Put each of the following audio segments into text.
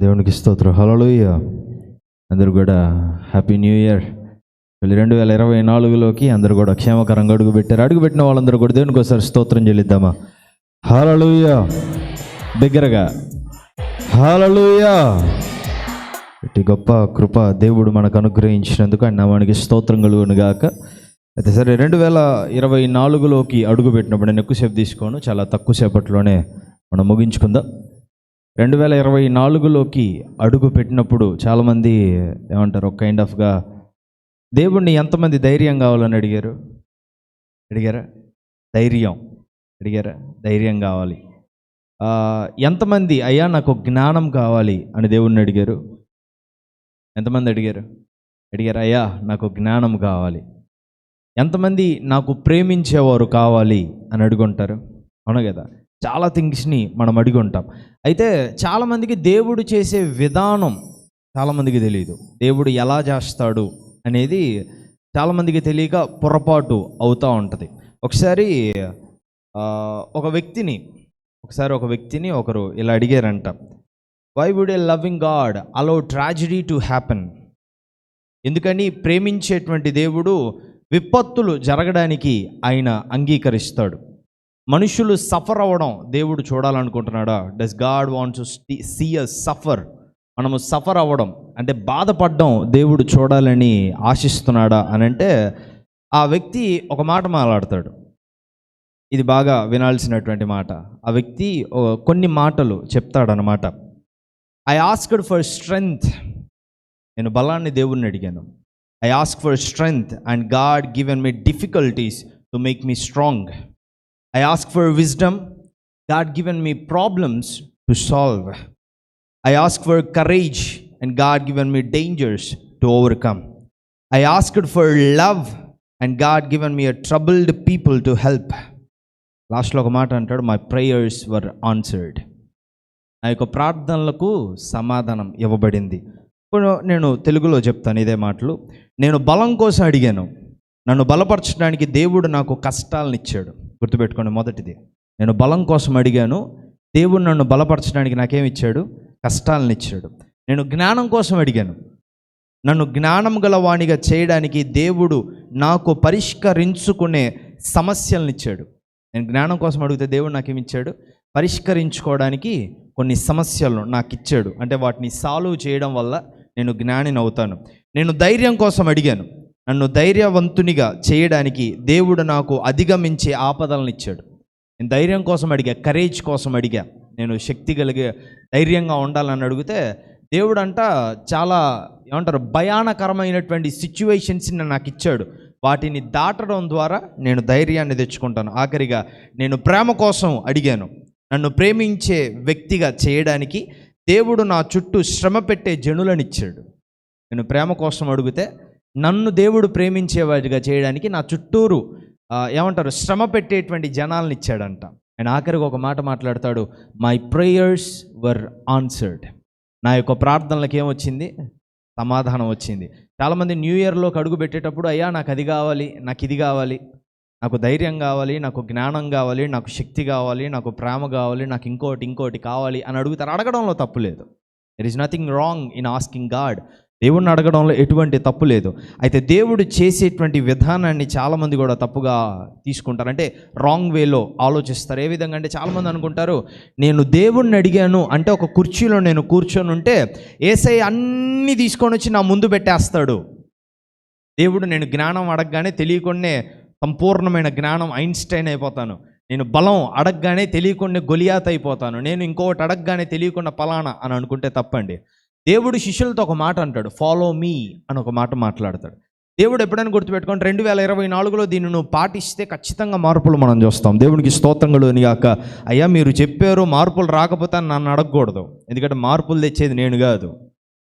దేవునికి స్తోత్రం. హల్లెలూయా. అందరూ కూడా హ్యాపీ న్యూ ఇయర్. 2024లోకి అందరూ కూడా క్షేమకరంగా అడుగుపెట్టిన వాళ్ళందరూ కూడా దేవునికి ఒకసారి స్తోత్రం చెల్లిద్దామా? హల్లెలూయా. దగ్గరగా హల్లెలూయా. ఇటు గొప్ప కృప దేవుడు మనకు అనుగ్రహించినందుకు ఆయన నామానికి స్తోత్రం కలుగును గాక. అయితే సరే, 2024లోకి అడుగుపెట్టినప్పుడు నేను ఎక్కువసేపు తీసుకోను, చాలా తక్కువ సేపట్లోనే మనం ముగించుకుందాం. 2024లోకి అడుగు పెట్టినప్పుడు చాలామంది ఏమంటారు, ఒక కైండ్ ఆఫ్గా దేవుణ్ణి ఎంతమంది ధైర్యం కావాలని అడిగారా? ధైర్యం కావాలి. ఎంతమంది అయ్యా నాకు జ్ఞానం కావాలి అని దేవుణ్ణి అడిగారు? ఎంతమంది అడిగారు? అయ్యా నాకు జ్ఞానం కావాలి. ఎంతమంది నాకు ప్రేమించేవారు కావాలి అని అడుగుంటారు? అవును కదా, చాలా థింగ్స్ని మనం అడిగి ఉంటాం. అయితే చాలామందికి దేవుడు చేసే విధానం చాలామందికి తెలియదు. దేవుడు ఎలా చేస్తాడు అనేది చాలామందికి తెలియక పొరపాటు అవుతూ ఉంటుంది. ఒకసారి ఒక వ్యక్తిని ఒకరు ఇలా అడిగారంట, why would a loving God allow tragedy to happen? ఎందుకని ప్రేమించేటువంటి దేవుడు విపత్తులు జరగడానికి ఆయన అంగీకరిస్తాడు? మనుషులు సఫర్ అవ్వడం దేవుడు చూడాలనుకుంటున్నాడా? Does God want to see us suffer? మనము సఫర్ అవ్వడం అంటే బాధపడడం దేవుడు చూడాలని ఆశిస్తున్నాడా అని అంటే, ఆ వ్యక్తి ఒక మాట మాట్లాడతాడు. ఇది బాగా వినాల్సినటువంటి మాట. ఆ వ్యక్తి కొన్ని మాటలు చెప్తాడనమాట. I asked for strength. నేను బలాన్ని దేవుణ్ణి అడిగాను. I ask for strength and God given me difficulties to make me strong. I ask for wisdom, God given me problems to solve. I ask for courage and God given me dangers to overcome. I asked for love and God given me a troubled people to help. లాస్ట్లో ఒక మాట అంటాడు, my prayers were answered. నా యొక్క ప్రార్థనలకు సమాధానం ఇవ్వబడింది. ఇప్పుడు నేను తెలుగులో చెప్తాను ఇదే మాటలు. నేను బలం కోసం అడిగాను, నన్ను బలపరచడానికి దేవుడు నాకు కష్టాలను ఇచ్చాడు. గుర్తుపెట్టుకోండి, మొదటిది నేను బలం కోసం అడిగాను, దేవుడు నన్ను బలపరచడానికి నాకేమి ఇచ్చాడు? కష్టాలను ఇచ్చాడు. నేను జ్ఞానం కోసం అడిగాను, నన్ను జ్ఞానం గల వాణిగా చేయడానికి దేవుడు నాకు పరిష్కరించుకునే సమస్యలను ఇచ్చాడు. నేను జ్ఞానం కోసం అడిగితే దేవుడు నాకేమి ఇచ్చాడు? పరిష్కరించుకోవడానికి కొన్ని సమస్యలను నాకు ఇచ్చాడు. అంటే వాటిని సాల్వ్ చేయడం వల్ల నేను జ్ఞానిని అవుతాను. నేను ధైర్యం కోసం అడిగాను, నన్ను ధైర్యవంతునిగా చేయడానికి దేవుడు నాకు అధిగమించే ఆపదలను ఇచ్చాడు. నేను ధైర్యం కోసం అడిగా, కరేజ్ కోసం అడిగా, నేను శక్తి కలిగే ధైర్యంగా ఉండాలని అడిగితే దేవుడు అంట చాలా ఏమంటారు భయానకరమైనటువంటి సిచ్యువేషన్స్ని నాకు ఇచ్చాడు. వాటిని దాటడం ద్వారా నేను ధైర్యాన్ని తెచ్చుకుంటాను. ఆఖరిగా నేను ప్రేమ కోసం అడిగాను, నన్ను ప్రేమించే వ్యక్తిగా చేయడానికి దేవుడు నా చుట్టూ శ్రమ పెట్టే జనులను ఇచ్చాడు. నేను ప్రేమ కోసం అడిగితే నన్ను దేవుడు ప్రేమించేవాడిగా చేయడానికి నా చుట్టూరు ఏమంటారు శ్రమ పెట్టేటువంటి జనాలను ఇచ్చాడంట. ఆయన ఆఖరికి ఒక మాట మాట్లాడతాడు, మై ప్రేయర్స్ వర్ ఆన్సర్డ్. నా యొక్క ప్రార్థనలకు ఏమొచ్చింది? సమాధానం వచ్చింది. చాలామంది న్యూ ఇయర్లోకి అడుగు పెట్టేటప్పుడు, అయ్యా నాకు అది కావాలి, నాకు ఇది కావాలి, నాకు ధైర్యం కావాలి, నాకు జ్ఞానం కావాలి, నాకు శక్తి కావాలి, నాకు ప్రేమ కావాలి, నాకు ఇంకోటి కావాలి అని అడుగుతారు. అడగడంలో తప్పు లేదు. There is nothing wrong in asking God. దేవుణ్ణి అడగడంలో ఎటువంటి తప్పు లేదు. అయితే దేవుడు చేసేటువంటి విధానాన్ని చాలామంది కూడా తప్పుగా తీసుకుంటారు, అంటే రాంగ్ వేలో ఆలోచిస్తారు. ఏ విధంగా అంటే, చాలామంది అనుకుంటారు, నేను దేవుణ్ణి అడిగాను అంటే ఒక కుర్చీలో నేను కూర్చొని ఉంటే యేసయ్య అన్నీ తీసుకొని వచ్చి నా ముందు పెట్టేస్తాడు. దేవుడు నేను జ్ఞానం అడగగానే తెలియకుండానే సంపూర్ణమైన జ్ఞానం ఐన్స్టైన్ అయిపోతాను. నేను బలం అడగగానే తెలియకుండా గొలియాత్ అయిపోతాను. నేను ఇంకొకటి అడగగానే తెలియకుండా పలానా అని అనుకుంటే తప్పండి. దేవుడు శిష్యులతో ఒక మాట అంటాడు, ఫాలో మీ అని ఒక మాట మాట్లాడతాడు. దేవుడు ఎప్పుడైనా గుర్తుపెట్టుకోండి, 2024లో దీన్ని నువ్వు పాటిస్తే ఖచ్చితంగా మార్పులు మనం చూస్తాం. దేవునికి స్తోత్రంగా గాక. అయ్యా మీరు చెప్పారు, మార్పులు రాకపోతే నన్ను అడగకూడదు, ఎందుకంటే మార్పులు తెచ్చేది నేను కాదు.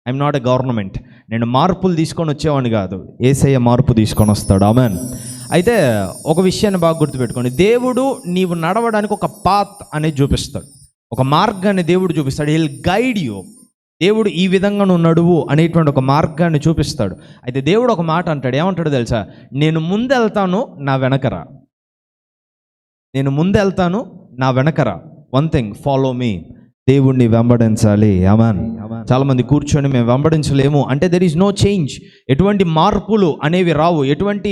I'm not a government. నేను మార్పులు తీసుకొని వచ్చేవాడిని కాదు, యేసయ్య మార్పు తీసుకొని వస్తాడు. ఆమెన్. అయితే ఒక విషయాన్ని బాగా గుర్తుపెట్టుకోండి, దేవుడు నీవు నడవడానికి ఒక పాత్ అనేది చూపిస్తాడు, ఒక మార్గాన్ని దేవుడు చూపిస్తాడు. He will guide you. దేవుడు ఈ విధంగా నువ్వు నడువు అనేటువంటి ఒక మార్గాన్ని చూపిస్తాడు. అయితే దేవుడు ఒక మాట అంటాడు, ఏమంటాడు తెలుసా? నేను ముందెళ్తాను, నా వెనకరా. నేను ముందెళ్తాను, నా వెనకరా. One thing, follow me. దేవుణ్ణి వెంబడించాలి. ఆమేన్. చాలామంది కూర్చొని మేము వెంబడించలేము అంటే దెర్ ఈజ్ నో చేంజ్. ఎటువంటి మార్పులు అనేవి రావు, ఎటువంటి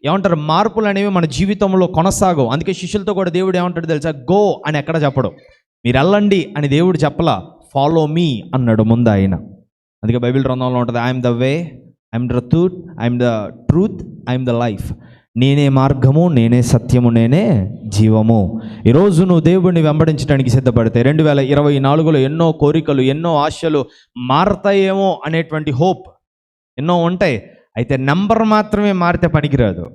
ఏమంటారు మార్పులు అనేవి మన జీవితంలో కొనసాగవు. అందుకే శిష్యులతో కూడా దేవుడు ఏమంటాడు తెలుసా, గో అని ఎక్కడ చెప్పడు, మీరు వెళ్ళండి అని దేవుడు చెప్పలా, ఫాలో మీ అన్నాడు ముందు ఆయన. అందుకే బైబిల్ గ్రంథంలో ఉంటుంది, I'm the way, I'm the truth, I'm the life. నేనే మార్గము, నేనే సత్యము, నేనే జీవము. ఈరోజు నువ్వు దేవుడిని వెంబడించడానికి సిద్ధపడితే 2024లో ఎన్నో కోరికలు, ఎన్నో ఆశలు మారతాయేమో అనేటువంటి హోప్ ఎన్నో ఉంటాయి. అయితే నెంబర్ మాత్రమే మారితే పనికిరాదు,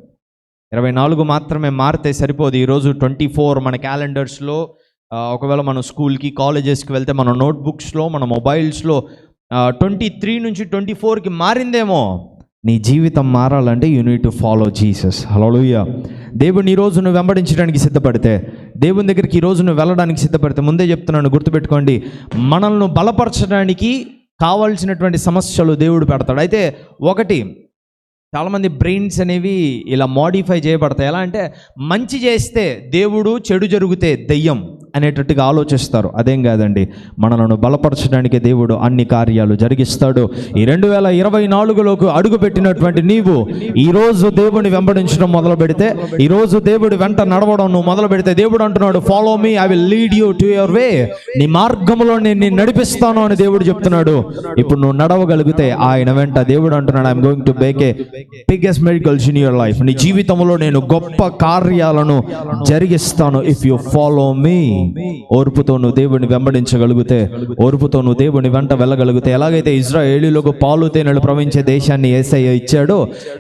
24 మాత్రమే మారితే సరిపోదు. ఈరోజు 24 మన క్యాలెండర్స్లో, ఒకవేళ మనం స్కూల్కి కాలేజెస్కి వెళ్తే మన నోట్బుక్స్లో, మన మొబైల్స్లో 23 నుంచి 24కి మారిందేమో. నీ జీవితం మారాలంటే you need to follow Jesus. Hallelujah. దేవుని ఈరోజు నువ్వు వెంబడించడానికి సిద్ధపడితే, దేవుని దగ్గరికి ఈరోజు నువ్వు వెళ్ళడానికి సిద్ధపడితే, ముందే చెప్తున్నాను గుర్తుపెట్టుకోండి, మనల్ని బలపరచడానికి కావాల్సినటువంటి సమస్యలు దేవుడు పెడతాడు. అయితే ఒకటి, చాలామంది బ్రెయిన్స్ అనేవి ఇలా మోడిఫై చేయబడతాయి. ఎలా అంటే మంచి చేస్తే దేవుడు, చెడు జరిగితే దెయ్యం అనేటట్టుగా ఆలోచిస్తారు. అదేం కాదండి, మనలను బలపరచడానికి దేవుడు అన్ని కార్యాలు జరిగిస్తాడు. ఈ 2024లోకి అడుగుపెట్టినటువంటి నీవు ఈరోజు దేవుని వెంబడించడం మొదలు పెడితే, ఈరోజు దేవుడి వెంట నడవడం నువ్వు మొదలు పెడితే, దేవుడు అంటున్నాడు follow me, I will lead you to your way. నీ మార్గంలో నేను నిన్ను నడిపిస్తాను అని దేవుడు చెప్తున్నాడు. ఇప్పుడు నువ్వు నడవగలిగితే ఆయన వెంట దేవుడు అంటున్నాడు, I'm going to make a biggest miracles in your life. నీ జీవితంలో నేను గొప్ప కార్యాలను జరిగిస్తాను ఇఫ్ యు ఫాలో మీ. ఓర్పుతో నువ్వు దేవుడిని వెంబడించగలిగితే, ఓర్పుతో నువ్వు దేవుని వెంట వెళ్ళగలిగితే, ఎలాగైతే ఇజ్రాయేలీలకు పాలు తేనెలు ప్రవహించే దేశాన్ని యేసయ్య ఇచ్చాడో,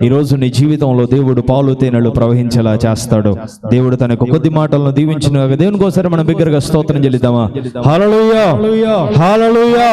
ఈరోజు నీ జీవితంలో దేవుడు పాలు తేనెలు ప్రవహించేలా చేస్తాడు. దేవుడు తనకు కొద్ది మాటలను దీవించిన దేవుని కోసరి మనం బిగ్గరగా స్తోత్రం చెల్లిద్దామా? హల్లెలూయా, హల్లెలూయా.